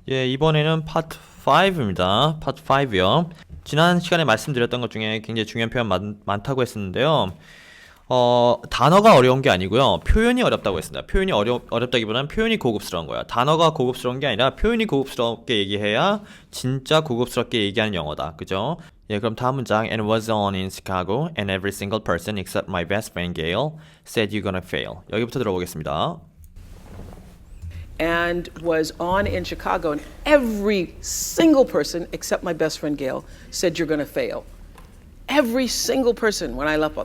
예, 이번에는 파트 5입니다. 파트 5요. 지난 시간에 말씀드렸던 것 중에 굉장히 중요한 표현 많다고 했었는데요. 단어가 어려운 게 아니고요. 표현이 어렵다고 했습니다. 표현이 어렵다기보다는 표현이 고급스러운 거야. 단어가 고급스러운 게 아니라 표현이 고급스럽게 얘기해야 진짜 고급스럽게 얘기하는 영어다. 그죠? 예, 그럼 다음 문장. And was on in Chicago and every single person except my best friend Gail said you're gonna fail. 여기부터 들어보겠습니다. And was on in Chicago, and every single person except my best friend Gail said you're going to fail. Every single person when I left,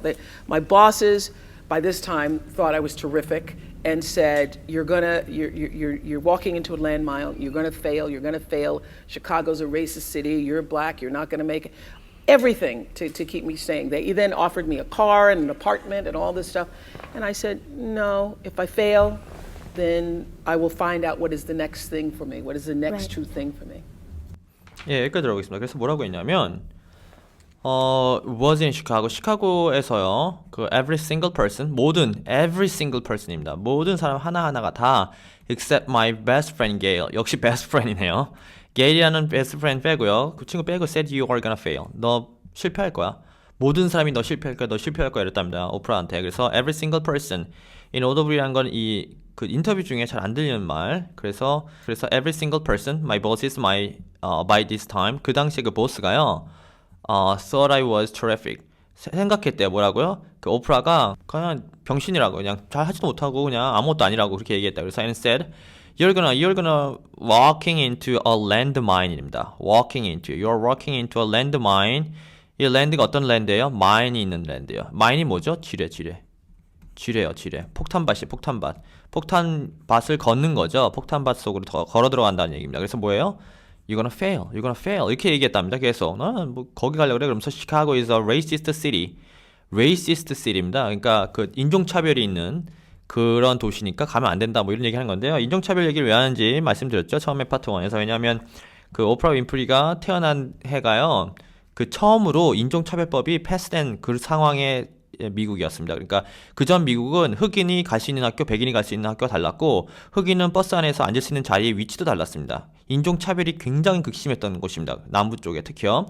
my bosses by this time thought I was terrific and said you're walking into a landmine. You're going to fail. You're going to fail. Chicago's a racist city. You're black. You're not going to make it. Everything to keep me staying. They then offered me a car and an apartment and all this stuff, and I said no. If I fail, then I will find out what is the next thing for me. What is the next true thing for me? 예, 여기까지 들어보겠습니다. 그래서 뭐라고 했냐면 was in Chicago, 시카고에서요. 그 every single person, every single person입니다. 모든 사람 하나하나가 다 except my best friend Gail. 역시 best friend이네요. Gail이라는 best friend 빼고요. 그 친구 빼고 said you are gonna fail. 너 실패할 거야. 모든 사람이 너 실패할 거야. 너 실패할 거야 이랬답니다. 오프라한테. 그래서 every single person. inaudible이라는 건 그 인터뷰 중에 잘 안 들리는 말. 그래서 every single person, my boss is by this time. 그 당시에 그 보스가요. thought I was terrific. 생각했대요. 뭐라고요? 그 오프라가 그냥 병신이라고, 그냥 잘 하지도 못하고 그냥 아무것도 아니라고 그렇게 얘기했다. 그래서 and said you're gonna walking into a landmine입니다. you're walking into a landmine. 이 랜드가 어떤 랜드예요? 마인이 있는 랜드예요. 마인이 뭐죠? 지뢰요. 폭탄밭이 폭탄밭. 폭탄밭을 걷는 거죠. 폭탄밭 속으로 걸어 들어간다는 얘기입니다. 그래서 뭐예요? You're gonna fail. 이렇게 얘기했답니다. 계속. 뭐 거기 가려고 그래. 그러면서 Chicago is a racist city. racist city입니다. 그러니까 그 인종차별이 있는 그런 도시니까 가면 안 된다. 뭐 이런 얘기 하는 건데요. 인종차별 얘기를 왜 하는지 말씀드렸죠. 처음에 파트 1에서. 왜냐하면 그 오프라 윈프리가 태어난 해가요. 그 처음으로 인종차별법이 패스된 그 상황에 미국이었습니다. 그러니까 그전 미국은 흑인이 갈 수 있는 학교, 백인이 갈 수 있는 학교가 달랐고 흑인은 버스 안에서 앉을 수 있는 자리의 위치도 달랐습니다. 인종차별이 굉장히 극심했던 곳입니다. 남부 쪽에 특히요.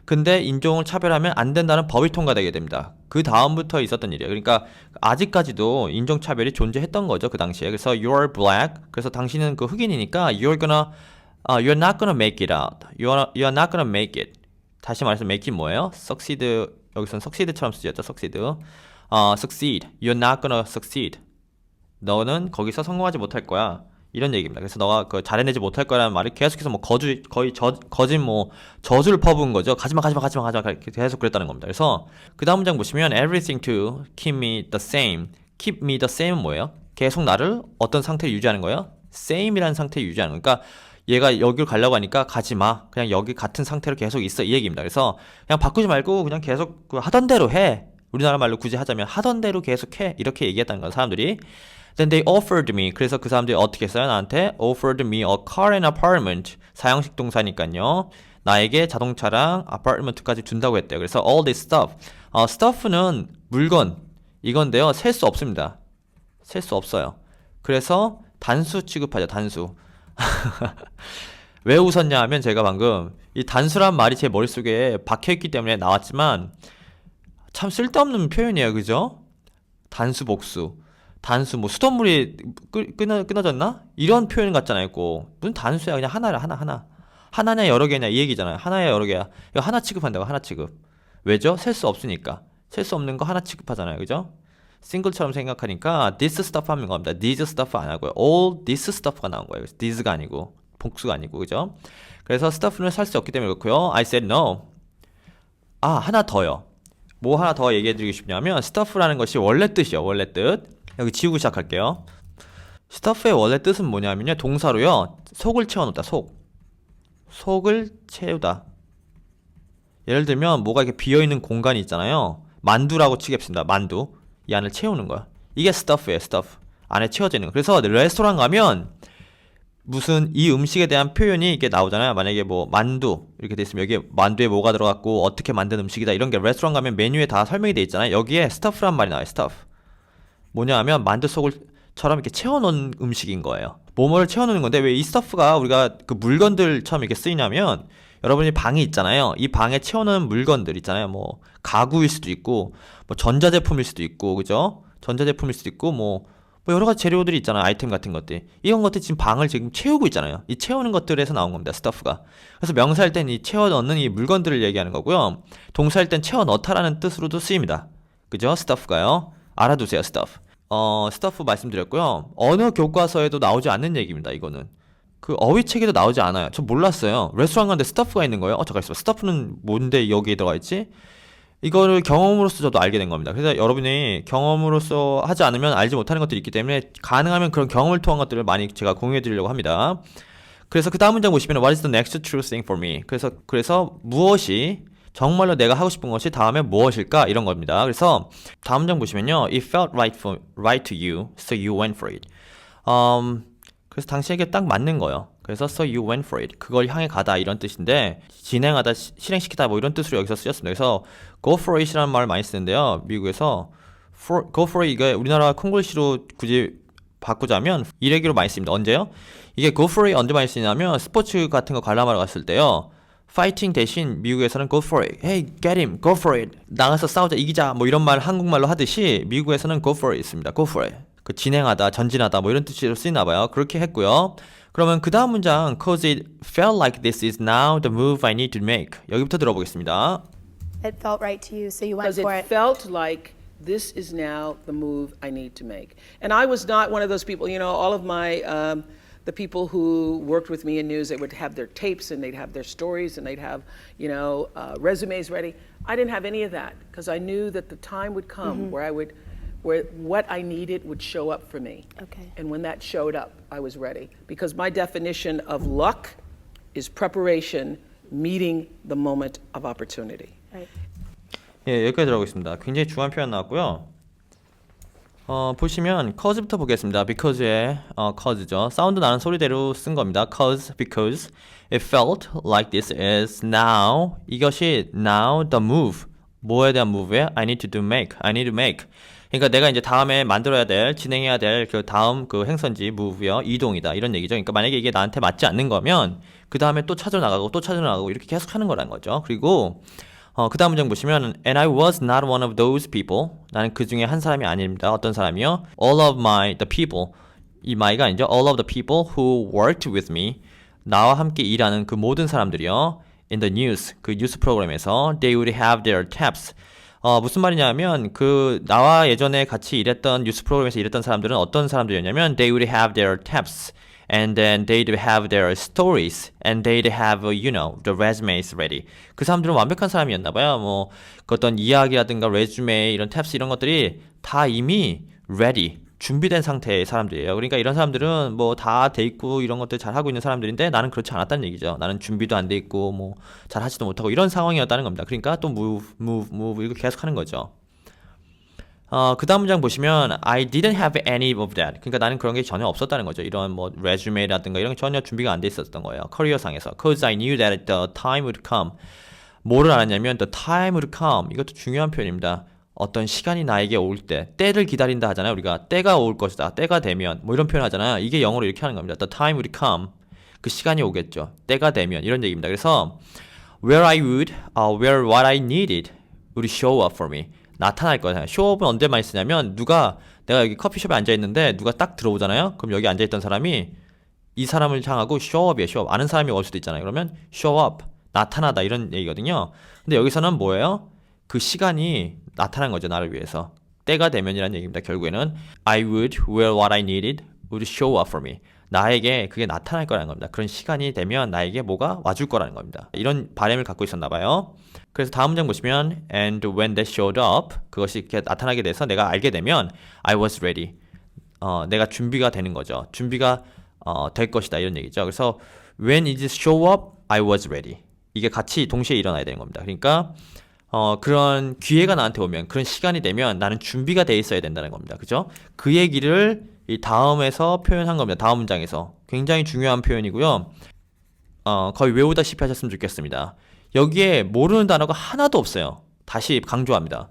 근데 인종을 차별하면 안 된다는 법이 통과되게 됩니다. 그 다음부터 있었던 일이에요. 그러니까 아직까지도 인종차별이 존재했던 거죠. 그 당시에. 그래서 you're black. 그래서 당신은 그 흑인이니까 you're not gonna make it out. You're not gonna make it. 다시 말해서 make it 뭐예요? succeed. 여기서는 succeed처럼 쓰였죠. succeed. You're not gonna succeed. 너는 거기서 성공하지 못할 거야. 이런 얘기입니다. 그래서 너가 그 잘해내지 못할 거라는 말이 계속해서 뭐 거의 거짓 뭐 저주를 퍼부은 거죠. 가지마 계속 그랬다는 겁니다. 그래서 그 다음 문장 보시면 everything to keep me the same. keep me the same은 뭐예요? 계속 나를 어떤 상태에 유지하는 거예요? same이라는 상태에 유지하는 거예요. 그러니까 얘가 여기로 가려고 하니까 가지마. 그냥 여기 같은 상태로 계속 있어. 이 얘기입니다. 그래서 그냥 바꾸지 말고 그냥 계속 그 하던 대로 해. 우리나라 말로 굳이 하자면 하던 대로 계속 해. 이렇게 얘기했다는 거야, 사람들이. Then they offered me. 그래서 그 사람들이 어떻게 했어요? 나한테 offered me a car and apartment. 사형식 동사니까요. 나에게 자동차랑 아파트먼트까지 준다고 했대요. 그래서 all this stuff. stuff는 물건 이건데요. 셀 수 없습니다. 셀 수 없어요. 그래서 단수 취급하죠. 단수. 왜 웃었냐 하면 제가 방금 이 단수란 말이 제 머릿속에 박혀있기 때문에 나왔지만 참 쓸데없는 표현이에요. 그죠? 단수 복수. 단수 뭐 수돗물이 끊어졌나? 이런 표현 같잖아요. 꼭. 무슨 단수야. 그냥 하나냐 여러 개냐 이 얘기잖아요. 하나야 여러 개야. 이거 하나 취급한다고. 하나 취급. 왜죠? 셀 수 없으니까. 셀 수 없는 거 하나 취급하잖아요. 그죠? 싱글처럼 생각하니까 this stuff 하는 겁니다. these stuff 안 하고요. all this stuff가 나온 거예요. 그래서 these가 아니고 복수가 아니고 그죠? 그래서 stuff는 살 수 없기 때문에 그렇고요. I said no. 하나 더요. 뭐 하나 더 얘기해 드리고 싶냐면 stuff라는 것이 원래 뜻이요. 원래 뜻. 여기 지우고 시작할게요. stuff의 원래 뜻은 뭐냐면요. 동사로요. 속을 채워놓다. 속을 채우다. 예를 들면 뭐가 이렇게 비어있는 공간이 있잖아요. 만두라고 치겠습니다. 만두. 이 안을 채우는 거야. 이게 stuff예요. stuff. 안에 채워져 있는 거. 그래서 레스토랑 가면 무슨 이 음식에 대한 표현이 이렇게 나오잖아요. 만약에 뭐 만두 이렇게 돼 있으면 여기에 만두에 뭐가 들어갔고 어떻게 만든 음식이다 이런 게 레스토랑 가면 메뉴에 다 설명이 돼 있잖아요. 여기에 stuff란 말이 나와요. stuff. 뭐냐 하면 만두 속을 처럼 이렇게 채워놓은 음식인 거예요. 뭐뭐를 채워놓는 건데 왜 이 stuff가 우리가 그 물건들처럼 이렇게 쓰이냐면 여러분이 방이 있잖아요. 이 방에 채워놓은 물건들 있잖아요. 뭐 가구일 수도 있고 뭐 전자제품일 수도 있고 그죠? 전자제품일 수도 있고 뭐 여러 가지 재료들이 있잖아요. 아이템 같은 것들. 이런 것들 지금 방을 지금 채우고 있잖아요. 이 채우는 것들에서 나온 겁니다. stuff가. 그래서 명사일 땐 이 채워 넣는 이 물건들을 얘기하는 거고요. 동사일 땐 채워 넣다라는 뜻으로도 쓰입니다. 그죠? stuff가요. 알아두세요. stuff. stuff 말씀드렸고요. 언어 교과서에도 나오지 않는 얘기입니다. 이거는. 그 어휘책에도 나오지 않아요. 저 몰랐어요. 레스토랑 갔는데 스타프가 있는 거예요. 잠깐 있어. 스타프는 뭔데 여기에 들어가 있지? 이거를 경험으로서 저도 알게 된 겁니다. 그래서 여러분이 경험으로서 하지 않으면 알지 못하는 것들이 있기 때문에 가능하면 그런 경험을 통한 것들을 많이 제가 공유해 드리려고 합니다. 그래서 그 다음 문장 보시면 What is the next true thing for me? 그래서 무엇이 정말로 내가 하고 싶은 것이 다음에 무엇일까? 이런 겁니다. 그래서 다음 문장 보시면요. It felt right to you, so you went for it. 그래서 당신에게 딱 맞는 거예요. 그래서 so you went for it. 그걸 향해 가다 이런 뜻인데 진행하다, 실행시키다 뭐 이런 뜻으로 여기서 쓰였습니다. 그래서 go for it이라는 말을 많이 쓰는데요. 미국에서 go for it 이게 우리나라 콩글리시로 굳이 바꾸자면 일회기로 많이 씁니다. 언제요? 이게 go for it 언제 많이 쓰냐면 스포츠 같은 거 관람하러 갔을 때요. 파이팅 대신 미국에서는 go for it. Hey, get him. Go for it. 나가서 싸우자, 이기자. 뭐 이런 말 한국말로 하듯이 미국에서는 go for it 있습니다. go for it. 그 진행하다, 전진하다 뭐 이런 뜻으로 쓰이나 봐요. 그렇게 했고요. 그러면 그 다음 문장 cause it felt like this is now the move I need to make. 여기부터 들어보겠습니다. It felt right to you, so you went Because for it it. felt like this is now the move I need to make. And I was not one of those people, you know, all of my, the people who worked with me in news, they would have their tapes and they'd have their stories and they'd have, you know, resumes ready. I didn't have any of that because I knew that the time would come where what I needed would show up for me. Okay. And when that showed up, I was ready. Because my definition of luck is preparation meeting the moment of opportunity. Right. 예, 여기까지 들어가겠습니다. 굉장히 중요한 표현 나왔고요. 보시면 cause부터 보겠습니다. because의 cause죠. 사운드 나는 소리대로 쓴 겁니다. cause, because it felt like this is now. 이것이 now the move. 뭐에 대한 move에 I need to make. 그러니까 내가 이제 다음에 만들어야 될, 진행해야 될 그 다음 그 행선지 move요. 이동이다. 이런 얘기죠. 그러니까 만약에 이게 나한테 맞지 않는 거면 그 다음에 또 찾아 나가고 이렇게 계속 하는 거라는 거죠. 그리고 그 다음 문장 보시면 And I was not one of those people. 나는 그 중에 한 사람이 아닙니다. 어떤 사람이요? All of the people. 이 my가 아니죠. All of the people who worked with me. 나와 함께 일하는 그 모든 사람들이요. In the news. 그 뉴스 프로그램에서 They would have their tabs. 무슨 말이냐면 나와 예전에 같이 일했던 뉴스 프로그램에서 일했던 사람들은 어떤 사람들이었냐면 They would have their tabs. And then they'd have their stories, and they'd have, you know, the resumes ready. 그 사람들은 완벽한 사람이었나 봐요. 뭐, 그 어떤 이야기라든가 레주메, 이런 탭스 이런 것들이 다 이미 ready, 준비된 상태의 사람들이에요. 그러니까 이런 사람들은 뭐 다 돼 있고 이런 것들 잘 하고 있는 사람들인데 나는 그렇지 않았다는 얘기죠. 나는 준비도 안 돼 있고 뭐 잘 하지도 못하고 이런 상황이었다는 겁니다. 그러니까 또 move 이거 계속 하는 거죠. 그 다음 문장 보시면 I didn't have any of that. 그러니까 나는 그런 게 전혀 없었다는 거죠. 이런 뭐 레주메라든가 이런 게 전혀 준비가 안 돼 있었던 거예요. 커리어상에서. Cause I knew that the time would come. 뭐를 알았냐면 the time would come. 이것도 중요한 표현입니다. 어떤 시간이 나에게 올 때, 때를 기다린다 하잖아요. 우리가 때가 올 것이다. 때가 되면 뭐 이런 표현 하잖아요. 이게 영어로 이렇게 하는 겁니다. The time would come. 그 시간이 오겠죠. 때가 되면 이런 얘기입니다. 그래서 where what I needed would show up for me. 나타날 거예요. 쇼업은 언제 많이 쓰냐면 내가 여기 커피숍에 앉아있는데 누가 딱 들어오잖아요. 그럼 여기 앉아있던 사람이 이 사람을 향하고 쇼업이에요. 쇼업. 아는 사람이 올 수도 있잖아요. 그러면 쇼업, 나타나다 이런 얘기거든요. 근데 여기서는 뭐예요? 그 시간이 나타난 거죠. 나를 위해서. 때가 되면이라는 얘기입니다. 결국에는 I would, where what I needed would show up for me. 나에게 그게 나타날 거라는 겁니다. 그런 시간이 되면 나에게 뭐가 와줄 거라는 겁니다. 이런 바람을 갖고 있었나 봐요. 그래서 다음 문장 보시면 And when that showed up 그것이 이렇게 나타나게 돼서 내가 알게 되면 I was ready. 내가 준비가 되는 거죠. 준비가 될 것이다 이런 얘기죠. 그래서 When it show up, I was ready. 이게 같이 동시에 일어나야 되는 겁니다. 그러니까 그런 기회가 나한테 오면 그런 시간이 되면 나는 준비가 돼 있어야 된다는 겁니다. 그죠? 그 얘기를 이 다음에서 표현한 겁니다. 다음 문장에서. 굉장히 중요한 표현이고요. 거의 외우다시피 하셨으면 좋겠습니다. 여기에 모르는 단어가 하나도 없어요. 다시 강조합니다.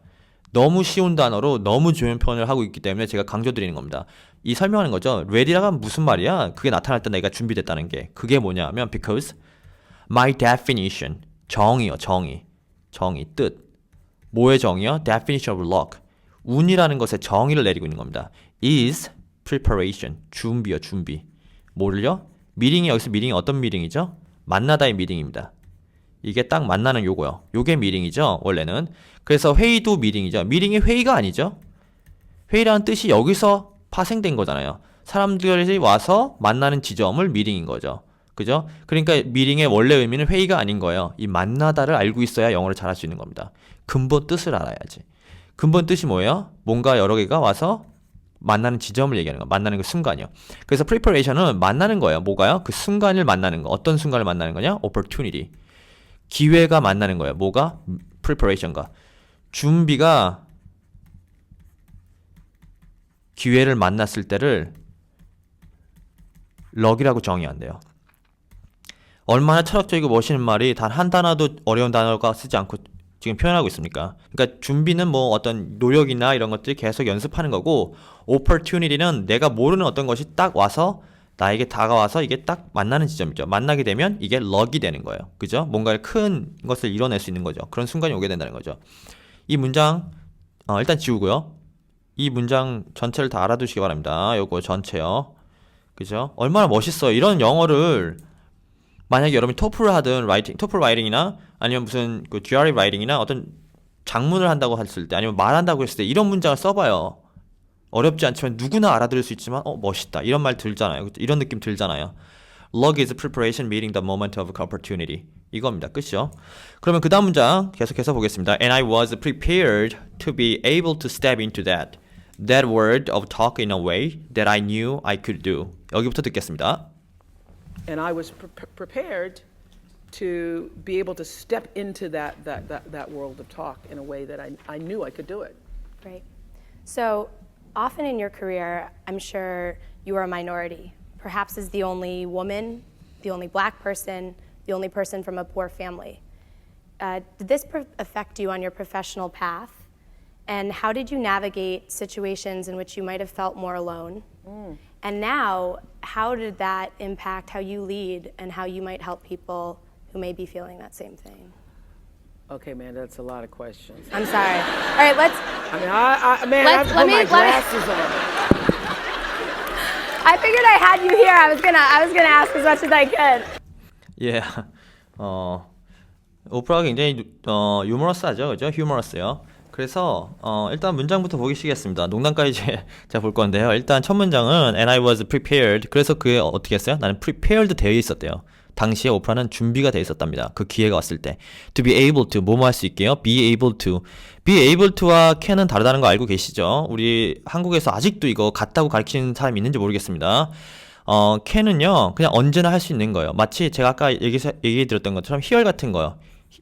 너무 쉬운 단어로 너무 좋은 표현을 하고 있기 때문에 제가 강조드리는 겁니다. 이 설명하는 거죠. ready라가 무슨 말이야? 그게 나타날 때 내가 준비됐다는 게. 그게 뭐냐면 because my definition 정의요. 정의. 뜻. 뭐의 정의요? definition of luck. 운이라는 것의 정의를 내리고 있는 겁니다. is preparation. 준비요. 준비. 뭐를요? 미팅이 여기서 미팅이 어떤 미팅이죠? 만나다의 미팅입니다. 이게 딱 만나는 요거요. 요게 미팅이죠. 원래는. 그래서 회의도 미팅이죠. 미팅이 회의가 아니죠. 회의라는 뜻이 여기서 파생된 거잖아요. 사람들이 와서 만나는 지점을 미팅인 거죠. 그죠? 그러니까 미팅의 원래 의미는 회의가 아닌 거예요. 이 만나다를 알고 있어야 영어를 잘할 수 있는 겁니다. 근본 뜻을 알아야지. 근본 뜻이 뭐예요? 뭔가 여러 개가 와서 만나는 지점을 얘기하는 거. 만나는 그 순간이요. 그래서 preparation은 만나는 거예요. 뭐가요? 그 순간을 만나는 거. 어떤 순간을 만나는 거냐? opportunity. 기회가 만나는 거예요. 뭐가? preparation과. 준비가 기회를 만났을 때를 luck이라고 정의한대요. 얼마나 철학적이고 멋있는 말이 단 한 단어도 어려운 단어가 쓰지 않고 지금 표현하고 있습니까? 그러니까 준비는 뭐 어떤 노력이나 이런 것들이 계속 연습하는 거고 opportunity는 내가 모르는 어떤 것이 딱 와서 나에게 다가와서 이게 딱 만나는 지점이죠. 만나게 되면 이게 luck이 되는 거예요. 그죠? 뭔가 큰 것을 이뤄낼 수 있는 거죠. 그런 순간이 오게 된다는 거죠. 이 문장 일단 지우고요. 이 문장 전체를 다 알아두시기 바랍니다. 요거 전체요. 그죠? 얼마나 멋있어요. 이런 영어를 만약에 여러분이 토플을 하든 토플 라이팅이나 아니면 무슨 그 GRE 라이팅이나 어떤 작문을 한다고 했을 때 아니면 말한다고 했을 때 이런 문장을 써봐요. 어렵지 않지만 누구나 알아들을 수 있지만 멋있다 이런 말 들잖아요. 이런 느낌 들잖아요. Luck is preparation meeting the moment of opportunity. 이겁니다. 끝이요. 그러면 그 다음 문장 계속해서 보겠습니다. And I was prepared to be able to step into that word of talk in a way that I knew I could do. 여기부터 듣겠습니다. And I was prepared to be able to step into that world of talk in a way that I knew I could do it. Right. So often in your career, I'm sure you are a minority, perhaps as the only woman, the only black person, the only person from a poor family. Did this affect you on your professional path? And how did you navigate situations in which you might have felt more alone? And now, how did that impact how you lead and how you might help people who may be feeling that same thing? Okay, man, that's a lot of questions. I'm sorry. All right, let's. I mean, I have to put my glasses on. I figured I had you here. I was gonna ask as much as I could. 예, 오프라가 굉장히 유머러스하죠, 그죠? 휴머러스요. 그래서 일단 문장부터 보시겠습니다. 농담까지 제가 볼 건데요. 일단 첫 문장은 And I was prepared. 그래서 그게 어떻게 했어요? 나는 prepared 되어 있었대요. 당시에 오프라는 준비가 되어 있었답니다. 그 기회가 왔을 때. To be able to, 뭐뭐 할 수 있게요? Be able to. Be able to와 can은 다르다는 거 알고 계시죠? 우리 한국에서 아직도 이거 같다고 가르치는 사람이 있는지 모르겠습니다. can은요, 그냥 언제나 할 수 있는 거예요. 마치 제가 아까 얘기 드렸던 것처럼 hear 같은 거요.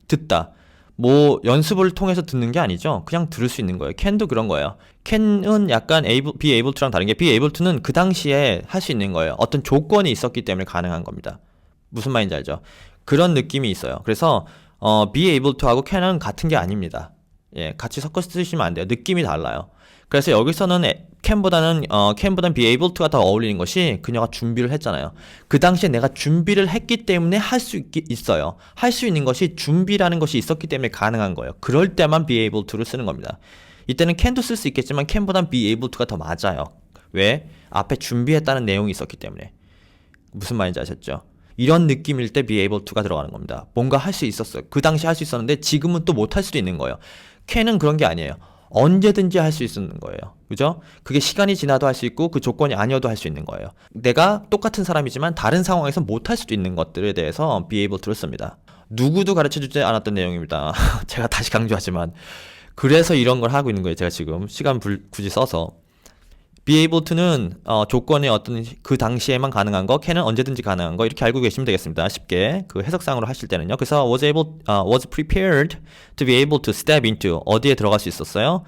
듣다. 뭐 연습을 통해서 듣는 게 아니죠. 그냥 들을 수 있는 거예요. can도 그런 거예요. can은 약간 be able to랑 다른 게 be able to는 그 당시에 할 수 있는 거예요. 어떤 조건이 있었기 때문에 가능한 겁니다. 무슨 말인지 알죠? 그런 느낌이 있어요. 그래서 be able to하고 can은 같은 게 아닙니다. 예, 같이 섞어서 쓰시면 안 돼요. 느낌이 달라요. 그래서 여기서는 can보다는 be able to가 더 어울리는 것이 그녀가 준비를 했잖아요. 그 당시에 내가 준비를 했기 때문에 할 수 있어요. 할 수 있는 것이 준비라는 것이 있었기 때문에 가능한 거예요. 그럴 때만 be able to를 쓰는 겁니다. 이때는 can도 쓸 수 있겠지만 can보다는 be able to가 더 맞아요. 왜? 앞에 준비했다는 내용이 있었기 때문에. 무슨 말인지 아셨죠? 이런 느낌일 때 be able to가 들어가는 겁니다. 뭔가 할 수 있었어요. 그 당시에 할 수 있었는데 지금은 또 못 할 수도 있는 거예요. can은 그런 게 아니에요. 언제든지 할 수 있는 거예요. 그죠? 그게 시간이 지나도 할 수 있고 그 조건이 아니어도 할 수 있는 거예요. 내가 똑같은 사람이지만 다른 상황에서 못 할 수도 있는 것들에 대해서 be able to를 씁니다. 누구도 가르쳐주지 않았던 내용입니다. 제가 다시 강조하지만 그래서 이런 걸 하고 있는 거예요. 제가 지금 시간 굳이 써서 be able to는 조건의 어떤 그 당시에만 가능한 거, can은 언제든지 가능한 거 이렇게 알고 계시면 되겠습니다. 쉽게 그 해석상으로 하실 때는요. 그래서 was prepared to be able to step into 어디에 들어갈 수 있었어요?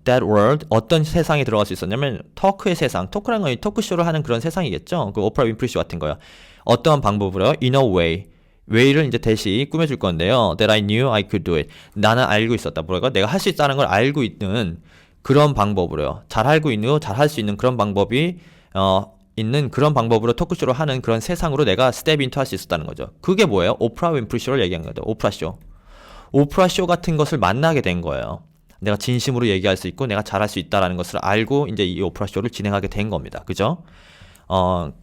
that world 어떤 세상에 들어갈 수 있었냐면 토크의 세상, 토크라는 건 토크쇼를 하는 그런 세상이겠죠. 그 오프라 윈프리 씨 같은 거요. 어떠한 방법으로 in a way way를 이제 대시 꾸며줄 건데요. That I knew I could do it. 나는 알고 있었다. 뭐랄까? 내가 할 수 있다는 걸 알고 있는 그런 방법으로요. 잘 알고 있는, 잘 할 수 있는 그런 방법이 있는 그런 방법으로 토크쇼를 하는 그런 세상으로 내가 스텝 인투 할 수 있었다는 거죠. 그게 뭐예요? 오프라 윈프리 쇼를 얘기한 거죠. 오프라 쇼. 오프라 쇼 같은 것을 만나게 된 거예요. 내가 진심으로 얘기할 수 있고 내가 잘할 수 있다라는 것을 알고 이제 이 오프라 쇼를 진행하게 된 겁니다. 그죠?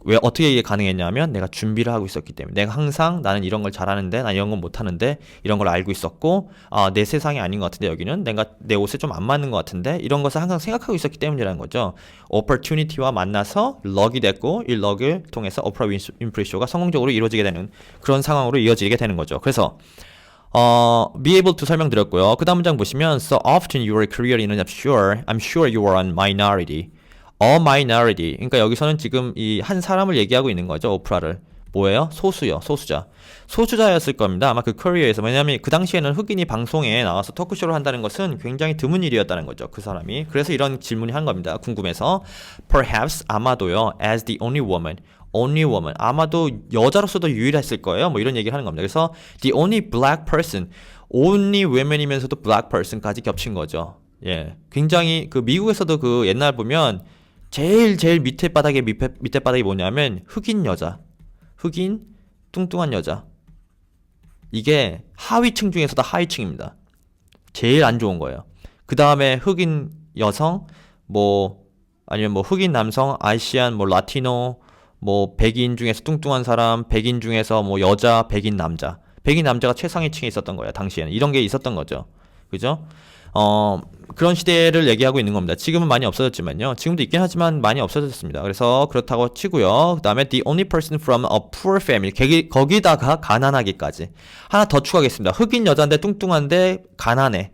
왜 어떻게 이게 가능했냐면 내가 준비를 하고 있었기 때문에 내가 항상 나는 이런 걸 잘하는데 난 이런 건 못하는데 이런 걸 알고 있었고 내 세상이 아닌 것 같은데 여기는 내가 내 옷에 좀 안 맞는 것 같은데 이런 것을 항상 생각하고 있었기 때문이라는 거죠. opportunity와 만나서 럭이 됐고 이 럭을 통해서 오프라 윈프리 쇼가 성공적으로 이루어지게 되는 그런 상황으로 이어지게 되는 거죠. 그래서 be able to 설명드렸고요. 그 다음 문장 보시면 so often your career in I'm sure you are a minority. A minority. 그러니까 여기서는 지금 이 한 사람을 얘기하고 있는 거죠. 오프라를. 뭐예요? 소수요. 소수자. 소수자였을 겁니다. 아마 그 커리어에서. 왜냐하면 그 당시에는 흑인이 방송에 나와서 토크쇼를 한다는 것은 굉장히 드문 일이었다는 거죠. 그 사람이. 그래서 이런 질문이 한 겁니다. 궁금해서. Perhaps 아마도요. As the only woman. only woman. 아마도 여자로서도 유일했을 거예요. 뭐 이런 얘기를 하는 겁니다. 그래서 the only black person. only women이면서도 black person까지 겹친 거죠. 예. 굉장히 그 미국에서도 그 옛날 보면 제일 밑에 바닥에 밑에 바닥이 뭐냐면 흑인 여자. 흑인 뚱뚱한 여자. 이게 하위층 중에서도 하위층입니다. 제일 안 좋은 거예요. 그 다음에 흑인 여성, 뭐 아니면 뭐 흑인 남성, 아시안, 뭐 라티노, 뭐 백인 중에서 뚱뚱한 사람, 백인 중에서 뭐 여자, 백인 남자. 백인 남자가 최상위층에 있었던 거예요. 당시에는 이런 게 있었던 거죠. 그죠? 그런 시대를 얘기하고 있는 겁니다. 지금은 많이 없어졌지만요. 지금도 있긴 하지만 많이 없어졌습니다. 그래서 그렇다고 치고요. 그 다음에 the only person from a poor family. 거기다가 가난하기까지. 하나 더 추가하겠습니다. 흑인 여자인데 뚱뚱한데 가난해.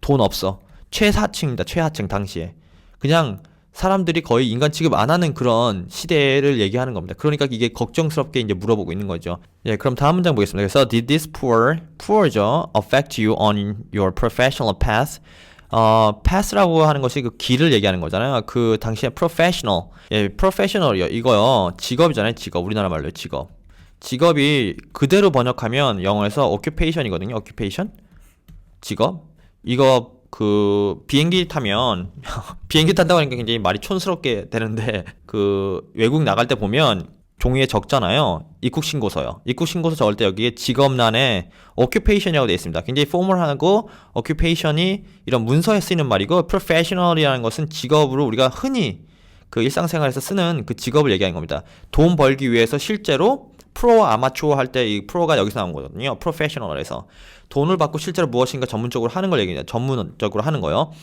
돈 없어. 최하층입니다. 최하층 당시에. 그냥 사람들이 거의 인간 취급 안 하는 그런 시대를 얘기하는 겁니다. 그러니까 이게 걱정스럽게 이제 물어보고 있는 거죠. 예, 그럼 다음 문장 보겠습니다. 그래서 did this poor죠, affect you on your professional path? path라고 하는 것이 그 길을 얘기하는 거잖아요. 그 당시에 professional, 예, professional이요. 이거요, 직업이잖아요. 직업, 우리나라 말로 직업. 직업이 그대로 번역하면 영어에서 occupation이거든요. occupation, 직업. 이거 그 비행기 타면 비행기 탄다고 하니까 굉장히 말이 촌스럽게 되는데 그 외국 나갈 때 보면 종이에 적잖아요. 입국신고서요. 입국신고서 적을 때 여기에 직업란에 occupation이라고 되어 있습니다. 굉장히 포멀하고 occupation이 이런 문서에 쓰이는 말이고 professional이라는 것은 직업으로 우리가 흔히 그 일상생활에서 쓰는 그 직업을 얘기하는 겁니다. 돈 벌기 위해서 실제로 프로와 아마추어 할 때 이 프로가 여기서 나온 거거든요. 프로페셔널에서 돈을 받고 실제로 무엇인가 전문적으로 하는 걸 얘기해요. 전문적으로 하는 거요.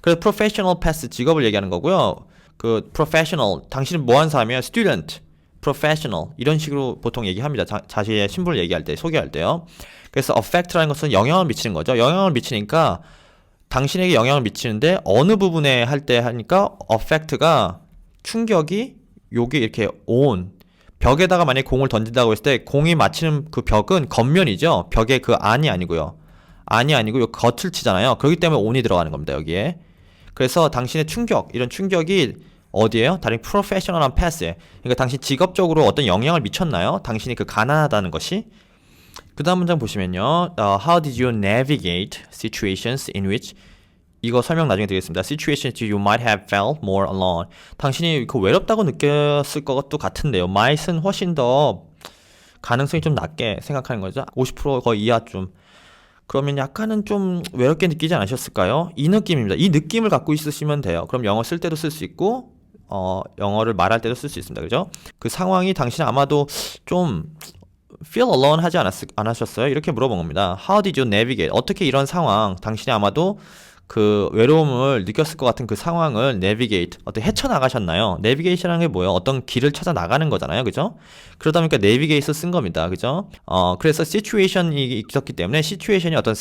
그래서 프로페셔널 패스 직업을 얘기하는 거고요. 그 프로페셔널 당신은 뭐 하는 사람이야? 스튜던트, 프로페셔널 이런 식으로 보통 얘기합니다. 자신의 신분을 얘기할 때, 소개할 때요. 그래서 affect라는 것은 영향을 미치는 거죠. 영향을 미치니까 당신에게 영향을 미치는데 어느 부분에 할 때 하니까 affect가 충격이 요게 이렇게 on 벽에다가 만약에 공을 던진다고 했을 때 공이 맞히는 그 벽은 겉면이죠. 벽의 그 안이 아니고요. 안이 아니고 요 겉을 치잖아요. 그렇기 때문에 on이 들어가는 겁니다. 여기에. 그래서 당신의 충격, 이런 충격이 어디에요? 다른 프로페셔널한 패스에. 그러니까 당신 직업적으로 어떤 영향을 미쳤나요? 당신이 그 가난하다는 것이. 그 다음 문장 보시면요. How did you navigate situations in which 이거 설명 나중에 드리겠습니다. Situations you might have felt more alone. 당신이 그 외롭다고 느꼈을 것도 같은데요. might은 훨씬 더 가능성이 좀 낮게 생각하는 거죠. 50% 거의 이하쯤. 그러면 약간은 좀 외롭게 느끼지 않으셨을까요? 이 느낌입니다. 이 느낌을 갖고 있으시면 돼요. 그럼 영어 쓸 때도 쓸 수 있고 영어를 말할 때도 쓸 수 있습니다. 그죠? 그 상황이 당신 아마도 좀 feel alone 하지 않으셨어요? 이렇게 물어본 겁니다. How did you navigate? 어떻게 이런 상황, 당신이 아마도 그 외로움을 느꼈을 것 같은 그 상황을 navigate, 어떻게 헤쳐나가셨나요? navigation이라는 게 뭐예요? 어떤 길을 찾아 나가는 거잖아요. 그죠? 그러다 보니까 navigate을 쓴 겁니다. 그죠? 그래서 situation이 있었기 때문에 situation이 어떤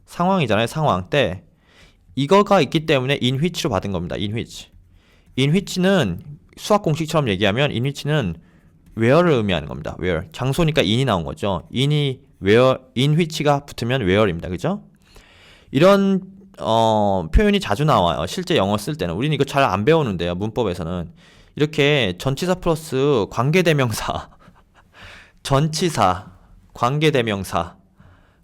상황이잖아요. 상황 때 이거가 있기 때문에 in which로 받은 겁니다. in which. in which는 수학 공식처럼 얘기하면 in which는 where를 의미하는 겁니다. where. 장소니까 in이 나온 거죠. in이 where, in which가 붙으면 where입니다. 그죠? 이런 표현이 자주 나와요. 실제 영어 쓸 때는. 우리는 이거 잘 안 배우는데요. 문법에서는. 이렇게 전치사 플러스 관계대명사 전치사, 관계대명사.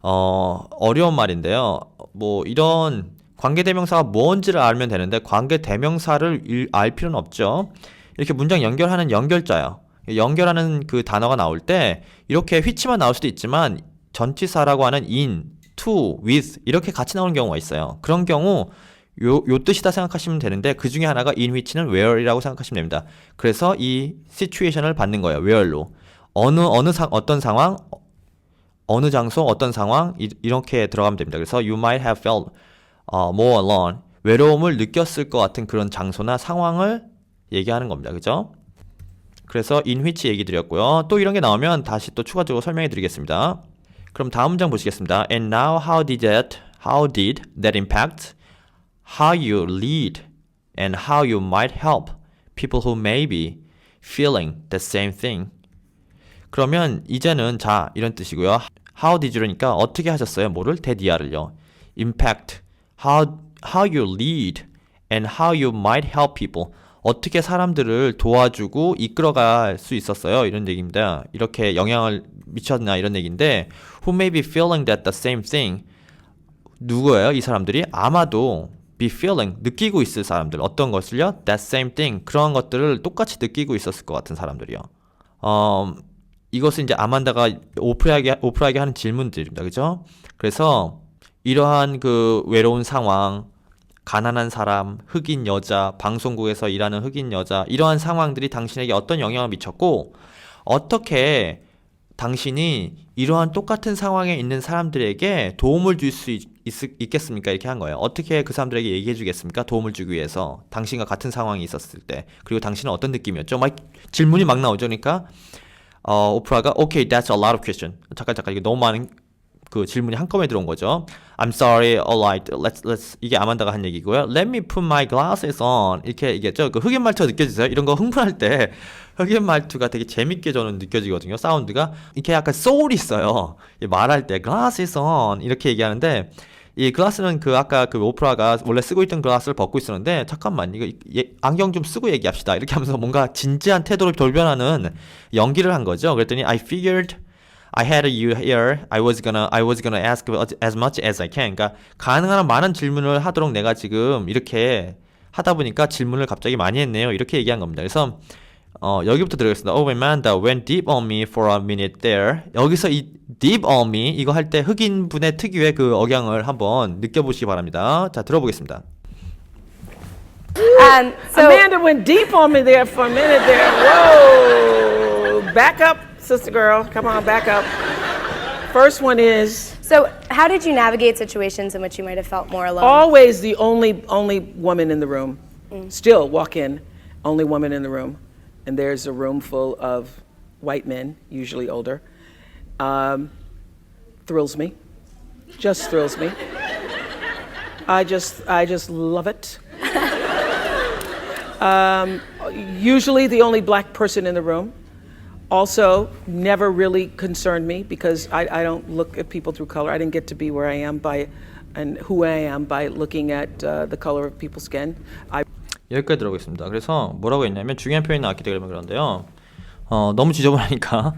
어려운 말인데요. 뭐 이런 관계대명사가 뭔지를 알면 되는데 관계대명사를 알 필요는 없죠. 이렇게 문장 연결하는 연결자요. 연결하는 그 단어가 나올 때 이렇게 which만 나올 수도 있지만 전치사라고 하는 in, to, with 이렇게 같이 나오는 경우가 있어요. 그런 경우 요 뜻이다 생각하시면 되는데 그 중에 하나가 in which는 where이라고 생각하시면 됩니다. 그래서 이 situation을 받는 거예요. where로. 어떤 상황, 어느 장소, 어떤 상황 이렇게 들어가면 됩니다. 그래서 you might have felt more alone. 외로움을 느꼈을 것 같은 그런 장소나 상황을 얘기하는 겁니다. 그죠? 그래서 in which 얘기 드렸고요. 또 이런 게 나오면 다시 또 추가적으로 설명해 드리겠습니다. 그럼 다음 문장 보시겠습니다. And now how did that impact how you lead and how you might help people who may be feeling the same thing. 그러면 이제는 자 이런 뜻이고요. How did you니까 어떻게 하셨어요? 뭐를? 대디아를요. Impact how you lead and how you might help people. 어떻게 사람들을 도와주고 이끌어갈 수 있었어요? 이런 얘기입니다. 이렇게 영향을 미쳤나 이런 얘기인데 Who may be feeling that the same thing. 누구예요? 이 사람들이 아마도 be feeling 느끼고 있을 사람들 어떤 것을요? That same thing 그런 것들을 똑같이 느끼고 있었을 것 같은 사람들이요. 이것은 이제 아만다가 오프라에게 하는 질문들입니다. 그죠? 그래서 이러한 그 외로운 상황, 가난한 사람, 흑인 여자, 방송국에서 일하는 흑인 여자 이러한 상황들이 당신에게 어떤 영향을 미쳤고 어떻게 당신이 이러한 똑같은 상황에 있는 사람들에게 도움을 줄 수 있겠습니까? 이렇게 한 거예요. 어떻게 그 사람들에게 얘기해 주겠습니까? 도움을 주기 위해서 당신과 같은 상황이 있었을 때 그리고 당신은 어떤 느낌이었죠? 막 질문이 막 나오죠. 그러니까 오프라가 Okay, that's a lot of question. 잠깐 이게 너무 많은 그 질문이 한꺼번에 들어온 거죠. I'm sorry, alright, let's 이게 아만다가 한 얘기고요. Let me put my glasses on 이렇게 얘기했죠. 그 흑인 말투가 느껴지세요? 이런 거 흥분할 때 흑인 말투가 되게 재밌게 저는 느껴지거든요. 사운드가 이렇게 약간 소울이 있어요. 말할 때 glasses on 이렇게 얘기하는데 이 글라스는 그 아까 그 오프라가 원래 쓰고 있던 글라스를 벗고 있었는데 잠깐만 이거 안경 좀 쓰고 얘기합시다 이렇게 하면서 뭔가 진지한 태도로 돌변하는 연기를 한 거죠. 그랬더니 I figured I had you here. I was gonna ask as much as I can. 그러니까 가능한 많은 질문을 하도록 내가 지금 이렇게 하다 보니까 질문을 갑자기 많이 했네요. 이렇게 얘기한 겁니다. 그래서 여기부터 들어가겠습니다. Oh, Amanda went deep on me for a minute there. 여기서 이 deep on me 이거 할 때 흑인 분의 특유의 그 억양을 한번 느껴보시기 바랍니다. 자, 들어보겠습니다. Amanda went deep on me there for a minute there. Whoa! Back up, sister girl. Come on, back up. First one is So, how did you navigate situations in which you might have felt more alone? always the only woman in the room. Still walk in, only woman in the room. And there's a room full of white men, usually older. Thrills me. Just thrills me. I just love it. Usually the only black person in the room. Also, never really concerned me because I don't look at people through color. I didn't get to be where I am and who I am by looking at the color of people's skin. 여기까지 들어보겠습니다. 그래서 뭐라고 했냐면 중요한 표현이 나왔기 때문에 그런데요. 너무 지저분하니까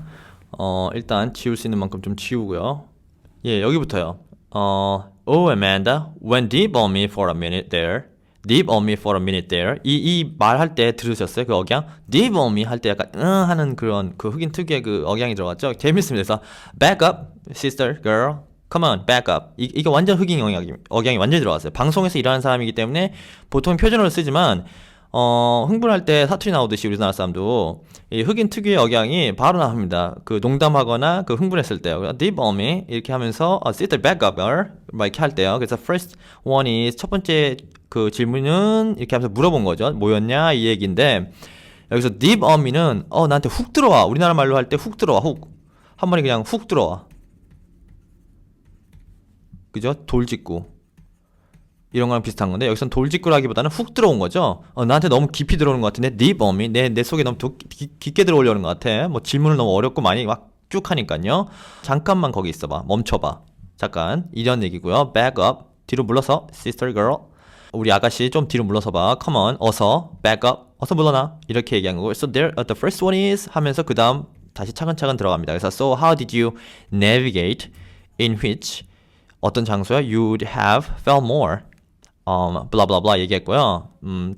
일단 지울 수 있는 만큼 좀 지우고요. 예, 여기부터요. Oh, Amanda went deep on me for a minute there. Deep on me for a minute there. 이 말할 때 들으셨어요? 그 억양? Deep on me 할 때 약간 하는 그런 그 흑인 특유의 그 억양이 들어갔죠? 재밌습니다. 그래서 back up, sister, girl. Come on, back up. 이게 완전 흑인 억양이 완전히 들어갔어요. 방송에서 일하는 사람이기 때문에 보통 표준어를 쓰지만 흥분할 때 사투리 나오듯이 우리나라 사람도 이 흑인 특유의 억양이 바로 나옵니다. 그 농담하거나 그 흥분했을 때요. Deep on me 이렇게 하면서 sister, back up, girl 막 이렇게 할 때요. 그래서 first one is 첫 번째 그 질문은 이렇게 하면서 물어본 거죠. 뭐였냐 이 얘기인데 여기서 deep on me는 나한테 훅 들어와. 우리나라 말로 할 때 훅 들어와. 훅. 한 번에 그냥 훅 들어와. 그죠? 돌직구 이런 거랑 비슷한 건데 여기서는 돌직구라기보다는 훅 들어온 거죠. 나한테 너무 깊이 들어오는 것 같은데 deep on me 내 속에 너무 깊게 들어오려는 것 같아. 뭐 질문을 너무 어렵고 많이 막 쭉 하니까요. 잠깐만 거기 있어봐. 멈춰봐. 잠깐 이런 얘기고요. back up 뒤로 물러서 sister girl 우리 아가씨 좀 뒤로 물러서 봐. come on 어서 back up 어서 물러나 이렇게 얘기한 거고. So there the first one is 하면서 그 다음 다시 차근차근 들어갑니다. 그래서 so how did you navigate in which 어떤 장소에 you would have felt more 블라블라블라 얘기했고요.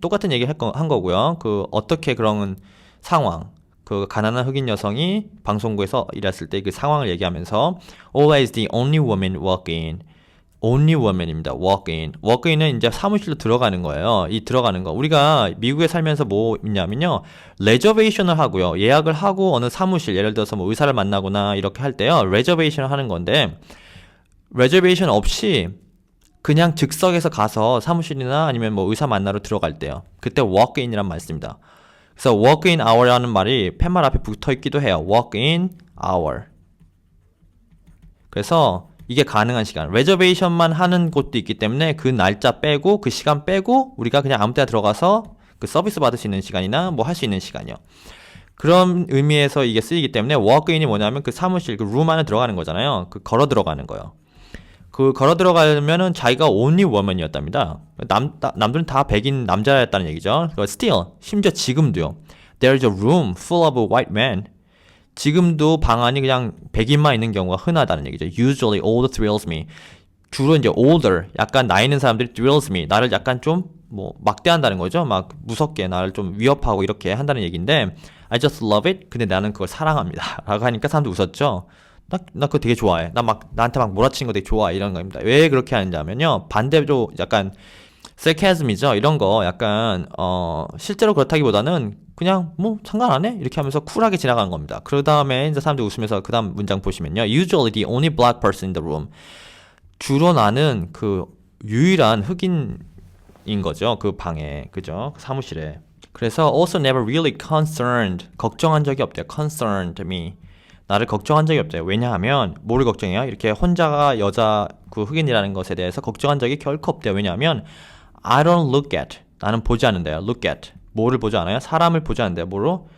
똑같은 얘기 한 거고요. 그 어떻게 그런 상황, 그 가난한 흑인 여성이 방송국에서 일했을 때 그 상황을 얘기하면서 always the only woman walk in. only woman입니다. walk in. walk in은 이제 사무실로 들어가는 거예요. 이 들어가는 거. 우리가 미국에 살면서 뭐 있냐면요. 레저베이션을 하고요. 예약을 하고 어느 사무실, 예를 들어서 뭐 의사를 만나거나 이렇게 할 때요. 레저베이션을 하는 건데 레저베이션 없이 그냥 즉석에서 가서 사무실이나 아니면 뭐 의사 만나러 들어갈 때요. 그때 walk in이란 말 씁니다. 그래서 walk in hour라는 말이 팻말 앞에 붙어 있기도 해요. walk in hour. 그래서 이게 가능한 시간. 레저베이션만 하는 곳도 있기 때문에 그 날짜 빼고 그 시간 빼고 우리가 그냥 아무 때나 들어가서 그 서비스 받을 수 있는 시간이나 뭐 할 수 있는 시간이요. 그런 의미에서 이게 쓰이기 때문에 walk in이 뭐냐면 그 사무실 그 룸 안에 들어가는 거잖아요. 그 걸어 들어가는 거요. 그 걸어 들어가면은 자기가 only woman이었답니다. 남들은 다 백인 남자였다는 얘기죠. Still, 심지어 지금도요. There's a room full of white men. 지금도 방 안이 그냥 백인만 있는 경우가 흔하다는 얘기죠. Usually old thrills me. 주로 이제 older, 약간 나이 있는 사람들이 thrills me. 나를 약간 좀 뭐 막대한다는 거죠. 막 무섭게 나를 좀 위협하고 이렇게 한다는 얘기인데 I just love it. 근데 나는 그걸 사랑합니다. 라고 하니까 사람들 웃었죠. 나 그거 되게 좋아해. 나한테 막 몰아치는 거 되게 좋아해. 이런 겁니다. 왜 그렇게 하느냐면요. 반대로 약간 sarcasm이죠. 이런 거 약간 실제로 그렇다기보다는 그냥 뭐 상관 안 해? 이렇게 하면서 쿨하게 지나가는 겁니다. 그 다음에 이제 사람들이 웃으면서 그 다음 문장 보시면요. Usually the only black person in the room. 주로 나는 그 유일한 흑인인 거죠. 그 방에. 그죠? 그 사무실에. 그래서 also never really concerned. 걱정한 적이 없대요. concerned me. 나를 걱정한 적이 없대요. 왜냐하면 뭐를 걱정해요? 이렇게 혼자가 여자 그 흑인이라는 것에 대해서 걱정한 적이 결코 없대요. 왜냐하면 I don't look at. 나는 보지 않는데요. look at. 뭐를 보지 않아요? 사람을 보지 않는데요. 뭐로?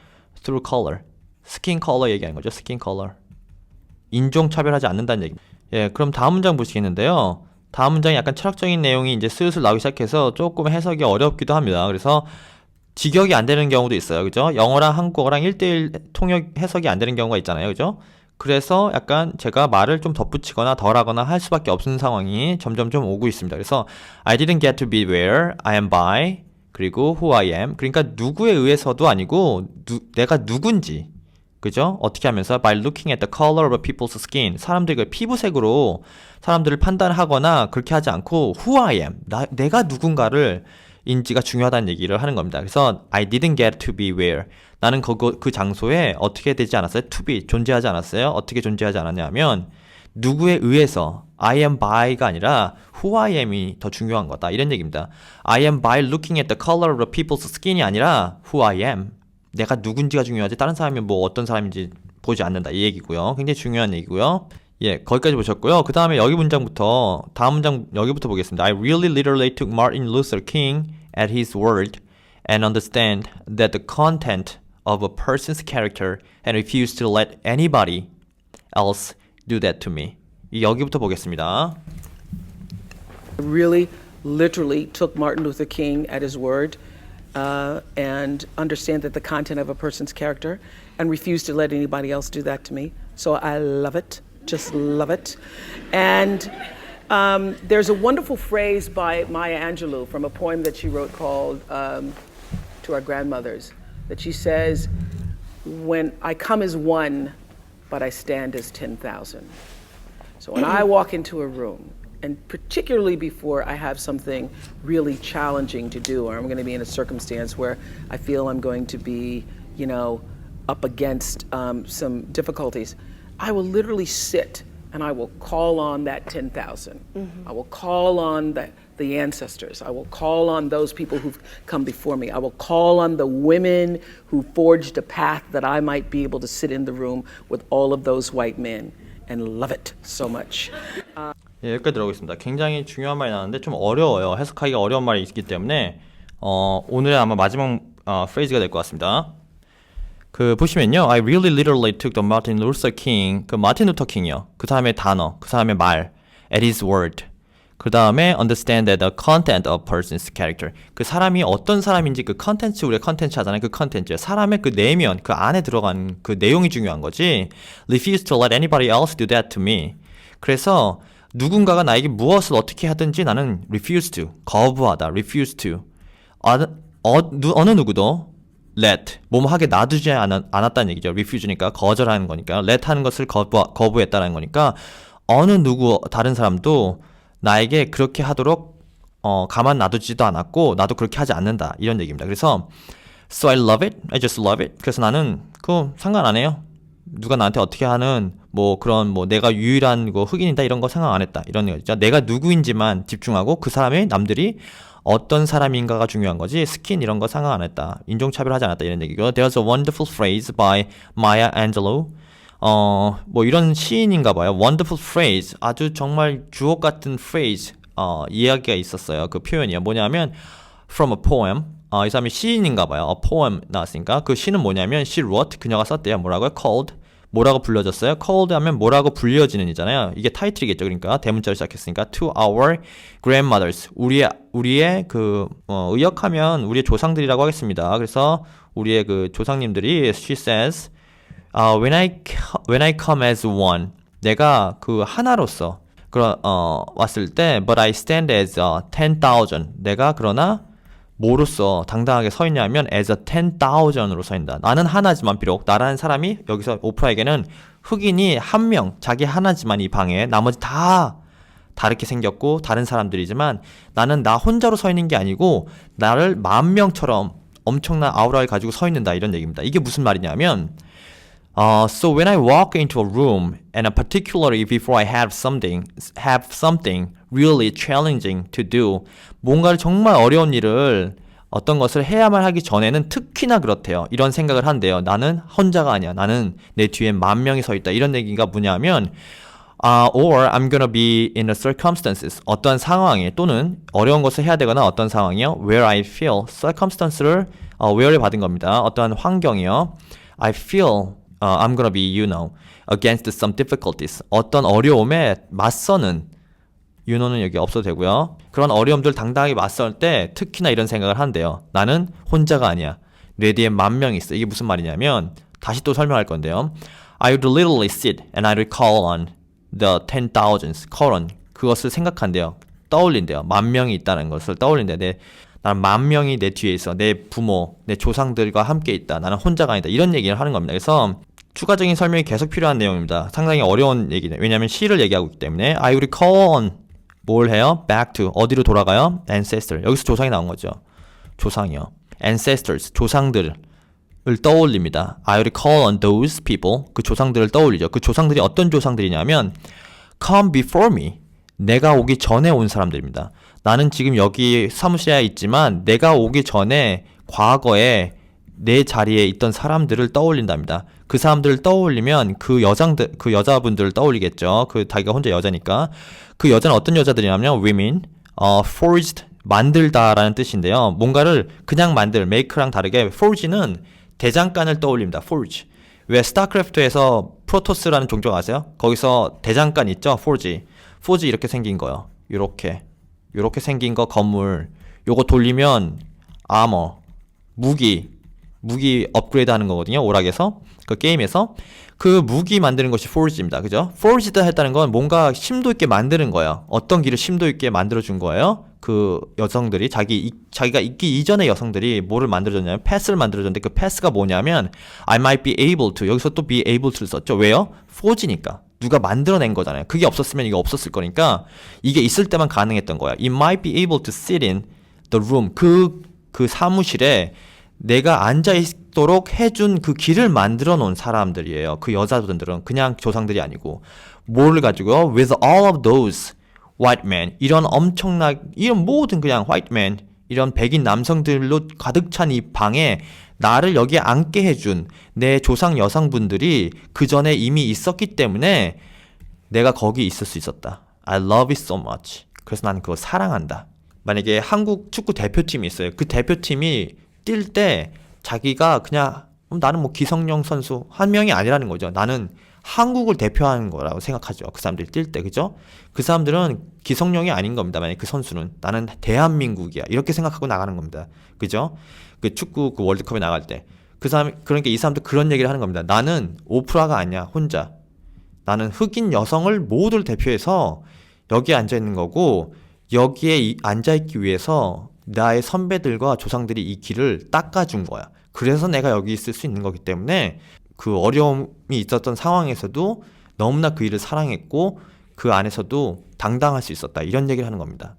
through color. skin color 얘기하는 거죠. skin color. 인종 차별하지 않는다는 얘기. 예, 그럼 다음 문장 보시겠는데요. 다음 문장이 약간 철학적인 내용이 이제 슬슬 나오기 시작해서 조금 해석이 어렵기도 합니다. 그래서 직역이 안 되는 경우도 있어요. 그죠? 영어랑 한국어랑 1대1 통역 해석이 안 되는 경우가 있잖아요. 그죠? 그래서 약간 제가 말을 좀 덧붙이거나 덜하거나 할 수밖에 없는 상황이 점점 좀 오고 있습니다. 그래서 I didn't get to be where I am by 그리고 who I am. 그러니까 누구에 의해서도 아니고 내가 누군지. 그죠? 어떻게 하면서 by looking at the color of people's skin. 사람들의 그 피부색으로 사람들을 판단하거나 그렇게 하지 않고 who I am. 내가 누군가를 인지가 중요하다는 얘기를 하는 겁니다. 그래서 I didn't get to be where. 나는 그 장소에 어떻게 되지 않았어요? to be. 존재하지 않았어요? 어떻게 존재하지 않았냐면 누구에 의해서 I am by가 아니라 who I am이 더 중요한 거다. 이런 얘기입니다. I am by looking at the color of the people's skin이 아니라 who I am. 내가 누군지가 중요하지 다른 사람이 뭐 어떤 사람인지 보지 않는다. 이 얘기고요. 굉장히 중요한 얘기고요. 예, 거기까지 보셨고요. 그 다음에 여기 문장부터 다음 문장 여기부터 보겠습니다. I really literally took Martin Luther King at his word and understand that the content of a person's character and refused to let anybody else do that to me. 여기부터 보겠습니다. I really literally took Martin Luther King at his word and understand that the content of a person's character and refuse to let anybody else do that to me. So I love it, just love it. And there's a wonderful phrase by Maya Angelou from a poem that she wrote called To Our Grandmothers, that she says, when I come as one, but I stand as 10,000. So when I walk into a room, and particularly before I have something really challenging to do, or I'm going to be in a circumstance where I feel I'm going to be, you know, up against some difficulties, I will literally sit and I will call on that 10,000. I will call on the ancestors. I will call on those people who've come before me. I will call on the women who forged a path that I might be able to sit in the room with all of those white men and love it so much. 예, 여기까지 들어보겠습니다. 굉장히 중요한 말이 나왔는데 좀 어려워요. 해석하기가 어려운 말이 있기 때문에 오늘의 아마 마지막 프레이즈가 될 것 같습니다. 그 보시면요, I really literally took the Martin Luther King, 그 마틴 루터 킹이요. 그 사람의 단어, 그 사람의 말, at his word. 그 다음에 understand that the content of person's character. 그 사람이 어떤 사람인지 그 컨텐츠, 우리가 컨텐츠 하잖아요. 그 컨텐츠. 사람의 그 내면, 그 안에 들어간 그 내용이 중요한 거지. refuse to let anybody else do that to me. 그래서 누군가가 나에게 무엇을 어떻게 하든지 나는 refuse to, 거부하다, refuse to. 어느 누구도 let, 뭐뭐 하게 놔두지 않았다는 얘기죠. refuse니까 거절하는 거니까. let 하는 것을 거부했다는 거니까 어느 누구 다른 사람도 나에게 그렇게 하도록 가만 놔두지도 않았고 나도 그렇게 하지 않는다 이런 얘기입니다. 그래서 so I love it, I just love it. 그래서 나는 그거 상관 안 해요. 누가 나한테 어떻게 하는 뭐 그런 뭐 내가 유일한 거 흑인이다 이런 거 생각 안 했다 이런 얘기죠. 내가 누구인지만 집중하고 그 사람이 남들이 어떤 사람인가가 중요한 거지 스킨 이런 거 상관 안 했다. 인종차별하지 않았다 이런 얘기고 There's a wonderful phrase by Maya Angelou. 뭐 이런 시인인가 봐요. wonderful phrase. 아주 정말 주옥 같은 phrase. 이야기가 있었어요. 그 표현이요. 뭐냐면 from a poem. 이 사람이 시인인가 봐요. a poem 나왔으니까 그 시는 뭐냐면 she wrote. 그녀가 썼대요. 뭐라고요? called. 뭐라고 불려졌어요? called 하면 뭐라고 불려지는 이잖아요. 이게 타이틀이겠죠. 그러니까 대문자로 시작했으니까 to our grandmothers. 우리의 그 의역하면 우리의 조상들이라고 하겠습니다. 그래서 우리의 그 조상님들이 she says when I come as one. 내가 그 하나로서 왔을 때 but I stand as 10,000. 내가 그러나 뭐로서 당당하게 서 있냐면 as a 10,000으로 서 있다. 나는 하나지만 비록 나라는 사람이 여기서 오프라에게는 흑인이 한 명, 자기 하나지만 이 방에 나머지 다 다르게 생겼고 다른 사람들이지만 나는 나 혼자로 서 있는 게 아니고 나를 10,000명처럼 엄청난 아우라를 가지고 서 있는다 이런 얘기입니다. 이게 무슨 말이냐면 so when I walk into a room and particularly before I have something really challenging to do 뭔가를 정말 어려운 일을 어떤 것을 해야만 하기 전에는 특히나 그렇대요. 이런 생각을 한대요. 나는 혼자가 아니야. 나는 내 뒤에 10,000명이 서 있다. 이런 얘기가 뭐냐면 or I'm gonna be in a circumstances 어떤 상황에 또는 어려운 것을 해야 되거나 어떤 상황이요. where I feel circumstance를 where를 받은 겁니다. 어떠한 환경이요. I feel I'm gonna be, against some difficulties. 어떤 어려움에 맞서는, 는 여기 없어도 되고요. 그런 어려움들 당당하게 맞설 때 특히나 이런 생각을 한대요. 나는 혼자가 아니야. 내 뒤에 10,000명이 있어. 이게 무슨 말이냐면 다시 또 설명할 건데요. I would literally sit and I would call on the 10,000s. call on. 그것을 생각한대요. 떠올린대요. 10,000명이 있다는 것을 떠올린대요. 나는 10,000명이 내 뒤에 있어. 내 부모, 내 조상들과 함께 있다. 나는 혼자가 아니다. 이런 얘기를 하는 겁니다. 그래서 추가적인 설명이 계속 필요한 내용입니다. 상당히 어려운 얘기네. 왜냐하면 시를 얘기하고 있기 때문에 I would call on 뭘 해요? back to 어디로 돌아가요? ancestor. 여기서 조상이 나온 거죠. 조상이요. ancestors 조상들을 떠올립니다. I would call on those people 그 조상들을 떠올리죠. 그 조상들이 어떤 조상들이냐면 come before me 내가 오기 전에 온 사람들입니다. 나는 지금 여기 사무실에 있지만 내가 오기 전에 과거에 내 자리에 있던 사람들을 떠올린답니다. 그 사람들을 떠올리면 그 여자분들을 떠올리겠죠. 자기가 혼자 여자니까. 그 여자는 어떤 여자들이냐면 women, forged, 만들다라는 뜻인데요. 뭔가를 그냥 make랑 다르게 forge는 대장간을 떠올립니다. forge. 왜 스타크래프트에서 프로토스라는 종족 아세요? 거기서 대장간 있죠? forge 이렇게 생긴 거요. 요렇게 생긴 거 건물. 요거 돌리면 아머, 무기 업그레이드 하는 거거든요. 오락에서 그 게임에서 그 무기 만드는 것이 forge입니다. 그죠? forged 했다는 건 뭔가 심도 있게 만드는 거예요. 어떤 길을 심도 있게 만들어 준 거예요. 그 여성들이 자기가 있기 이전의 여성들이 뭐를 만들어줬냐면 패스를 만들어줬는데 그 패스가 뭐냐면 I might be able to 여기서 또 be able to를 썼죠. 왜요? forge니까 누가 만들어낸 거잖아요. 그게 없었으면 이게 없었을 거니까 이게 있을 때만 가능했던 거야. It might be able to sit in the room 그 사무실에 내가 앉아있도록 해준 그 길을 만들어 놓은 사람들이에요. 그 여자분들은 그냥 조상들이 아니고 뭐를 가지고요? With all of those white men 이런 모든 그냥 white men 이런 백인 남성들로 가득 찬 이 방에 나를 여기에 앉게 해준 내 조상 여성분들이 그 전에 이미 있었기 때문에 내가 거기 있을 수 있었다. I love it so much. 그래서 나는 그거 사랑한다. 만약에 한국 축구 대표팀이 있어요. 그 대표팀이 뛸 때 자기가 그냥 나는 뭐 기성용 선수 한 명이 아니라는 거죠. 나는 한국을 대표하는 거라고 생각하죠. 그 사람들이 뛸 때, 그죠? 그 사람들은 기성용이 아닌 겁니다. 만약에 그 선수는 나는 대한민국이야 이렇게 생각하고 나가는 겁니다. 그죠? 그 축구 그 월드컵에 나갈 때 그 사람 그러니까 이 사람도 그런 얘기를 하는 겁니다. 나는 오프라가 아니야 혼자. 나는 흑인 여성을 모두를 대표해서 여기에 앉아 있는 거고 여기에 앉아 있기 위해서 나의 선배들과 조상들이 이 길을 닦아준 거야. 그래서 내가 여기 있을 수 있는 거기 때문에 그 어려움이 있었던 상황에서도 너무나 그 일을 사랑했고 그 안에서도 당당할 수 있었다. 이런 얘기를 하는 겁니다.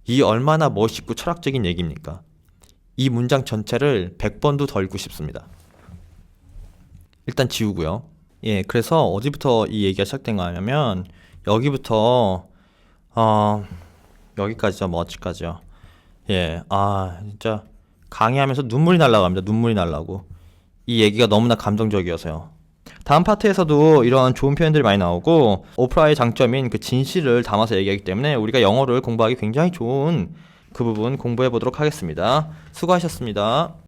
이 얼마나 멋있고 철학적인 얘기입니까? 이 문장 전체를 100번도 더 읽고 싶습니다. 일단 지우고요. 예, 그래서 어디부터 이 얘기가 시작된 거냐면 여기부터 여기까지죠. 뭐까지요. 예, 진짜 강의하면서 눈물이 날라갑니다. 눈물이 날라고. 이 얘기가 너무나 감동적이어서요. 다음 파트에서도 이런 좋은 표현들이 많이 나오고 오프라의 장점인 그 진실을 담아서 얘기하기 때문에 우리가 영어를 공부하기 굉장히 좋은 그 부분 공부해 보도록 하겠습니다. 수고하셨습니다.